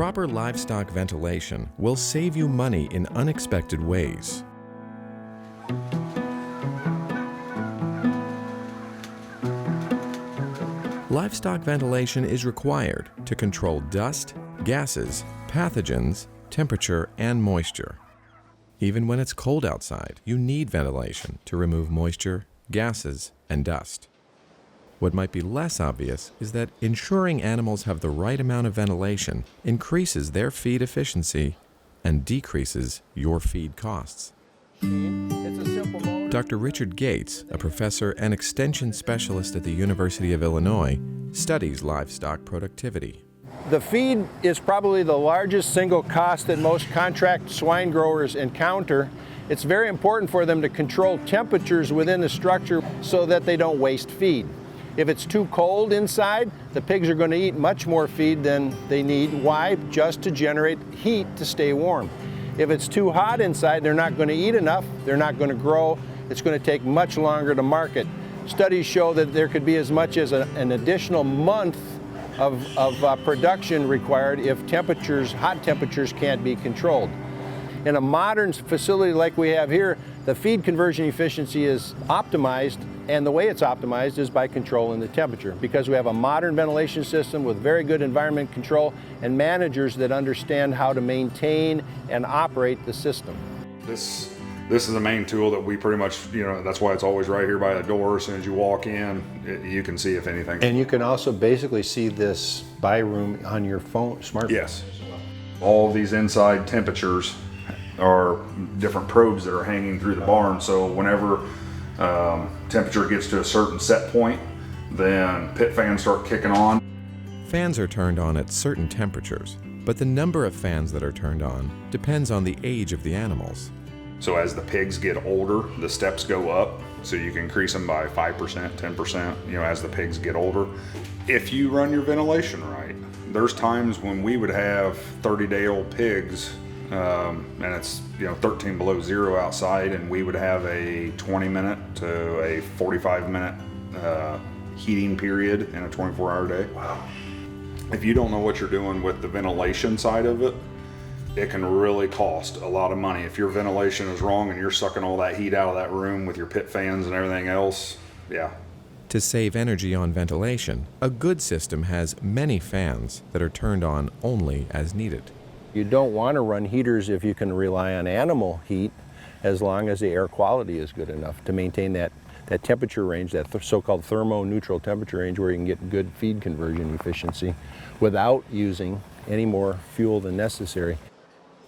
Proper livestock ventilation will save you money in unexpected ways. Livestock ventilation is required to control dust, gases, pathogens, temperature, and moisture. Even when it's cold outside, you need ventilation to remove moisture, gases, and dust. What might be less obvious is that ensuring animals have the right amount of ventilation increases their feed efficiency and decreases your feed costs. Dr. Richard Gates, a professor and extension specialist at the University of Illinois, studies livestock productivity. The feed is probably the largest single cost that most contract swine growers encounter. It's very important for them to control temperatures within the structure so that they don't waste feed. If it's too cold inside, the pigs are going to eat much more feed than they need. Why? Just to generate heat to stay warm. If it's too hot inside, they're not going to eat enough, they're not going to grow, it's going to take much longer to market. Studies show that there could be as much as an additional month of production required if hot temperatures can't be controlled. In a modern facility like we have here, the feed conversion efficiency is optimized, and the way it's optimized is by controlling the temperature, because we have a modern ventilation system with very good environment control and managers that understand how to maintain and operate the system. This is the main tool that we pretty much, that's why it's always right here by the door. As soon as you walk in, you can see if anything. And you can also basically see this by room on your phone, smartphone. Yes. All of these inside temperatures are different probes that are hanging through the barn. So whenever temperature gets to a certain set point, then pit fans start kicking on. Fans are turned on at certain temperatures, but the number of fans that are turned on depends on the age of the animals. So as the pigs get older, the steps go up. So you can increase them by 5%, 10%, as the pigs get older. If you run your ventilation right, there's times when we would have 30-day-old pigs, and it's 13 below zero outside, and we would have a 20-minute to a 45-minute heating period in a 24-hour day. Wow. If you don't know what you're doing with the ventilation side of it, it can really cost a lot of money. If your ventilation is wrong and you're sucking all that heat out of that room with your pit fans and everything else, yeah. To save energy on ventilation, a good system has many fans that are turned on only as needed. You don't want to run heaters if you can rely on animal heat, as long as the air quality is good enough to maintain that temperature range, that so-called thermo-neutral temperature range, where you can get good feed conversion efficiency without using any more fuel than necessary.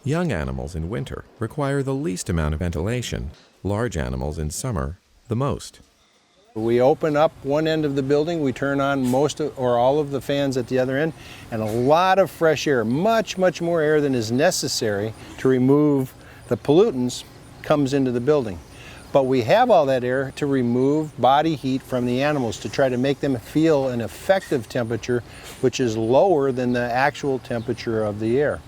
Young animals in winter require the least amount of ventilation, large animals in summer the most. We open up one end of the building, we turn on most or all of the fans at the other end, and a lot of fresh air, much more air than is necessary to remove the pollutants, comes into the building. But we have all that air to remove body heat from the animals, to try to make them feel an effective temperature which is lower than the actual temperature of the air.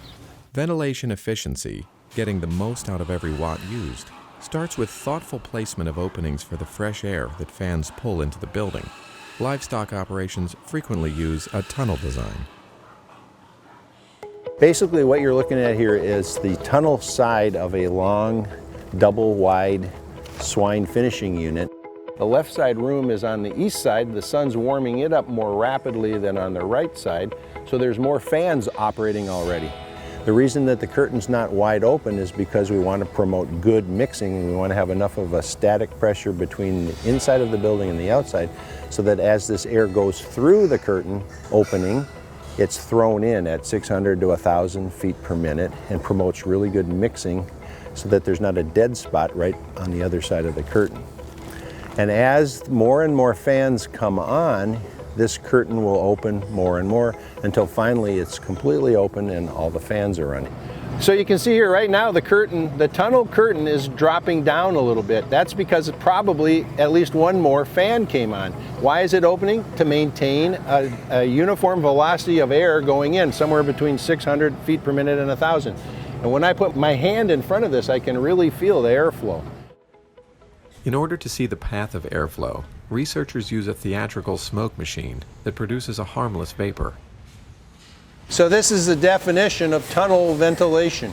Ventilation efficiency, getting the most out of every watt used, starts with thoughtful placement of openings for the fresh air that fans pull into the building. Livestock operations frequently use a tunnel design. Basically what you're looking at here is the tunnel side of a long, double-wide swine finishing unit. The left side room is on the east side. The sun's warming it up more rapidly than on the right side, so there's more fans operating already. The reason that the curtain's not wide open is because we want to promote good mixing, and we want to have enough of a static pressure between the inside of the building and the outside, so that as this air goes through the curtain opening, it's thrown in at 600 to 1,000 feet per minute and promotes really good mixing, so that there's not a dead spot right on the other side of the curtain. And as more and more fans come on, this curtain will open more and more until finally it's completely open and all the fans are running. So you can see here right now the tunnel curtain is dropping down a little bit. That's because probably at least one more fan came on. Why is it opening? To maintain a uniform velocity of air going in, somewhere between 600 feet per minute and 1,000. And when I put my hand in front of this, I can really feel the airflow. In order to see the path of airflow, researchers use a theatrical smoke machine that produces a harmless vapor. So this is the definition of tunnel ventilation.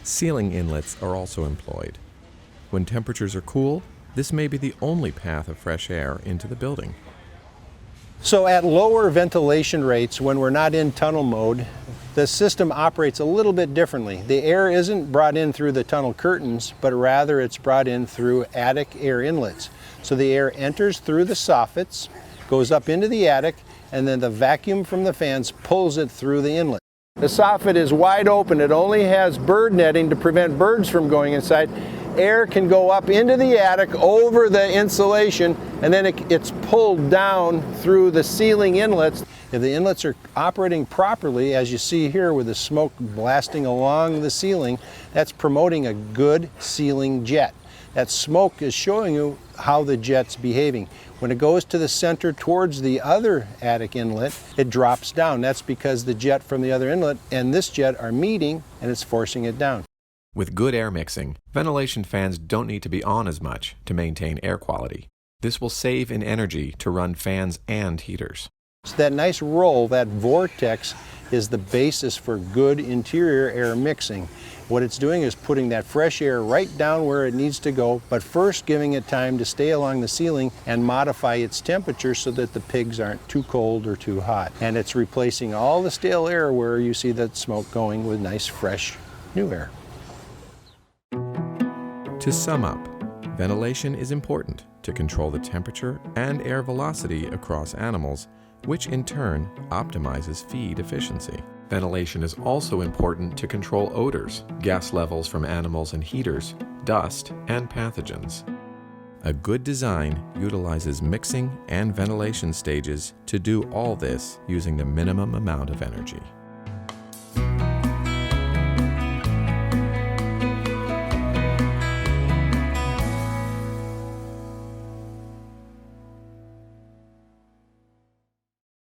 Ceiling inlets are also employed. When temperatures are cool, this may be the only path of fresh air into the building. So at lower ventilation rates, when we're not in tunnel mode, the system operates a little bit differently. The air isn't brought in through the tunnel curtains, but rather it's brought in through attic air inlets. So the air enters through the soffits, goes up into the attic, and then the vacuum from the fans pulls it through the inlet. The soffit is wide open. It only has bird netting to prevent birds from going inside. Air can go up into the attic over the insulation, and then it's pulled down through the ceiling inlets. If the inlets are operating properly, as you see here with the smoke blasting along the ceiling, that's promoting a good ceiling jet. That smoke is showing you how the jet's behaving. When it goes to the center towards the other attic inlet, it drops down. That's because the jet from the other inlet and this jet are meeting, and it's forcing it down. With good air mixing, ventilation fans don't need to be on as much to maintain air quality. This will save in energy to run fans and heaters. So that nice roll, that vortex, is the basis for good interior air mixing. What it's doing is putting that fresh air right down where it needs to go, but first giving it time to stay along the ceiling and modify its temperature so that the pigs aren't too cold or too hot. And it's replacing all the stale air where you see that smoke going with nice, fresh, new air. To sum up, ventilation is important to control the temperature and air velocity across animals, which in turn optimizes feed efficiency. Ventilation is also important to control odors, gas levels from animals and heaters, dust, and pathogens. A good design utilizes mixing and ventilation stages to do all this using the minimum amount of energy.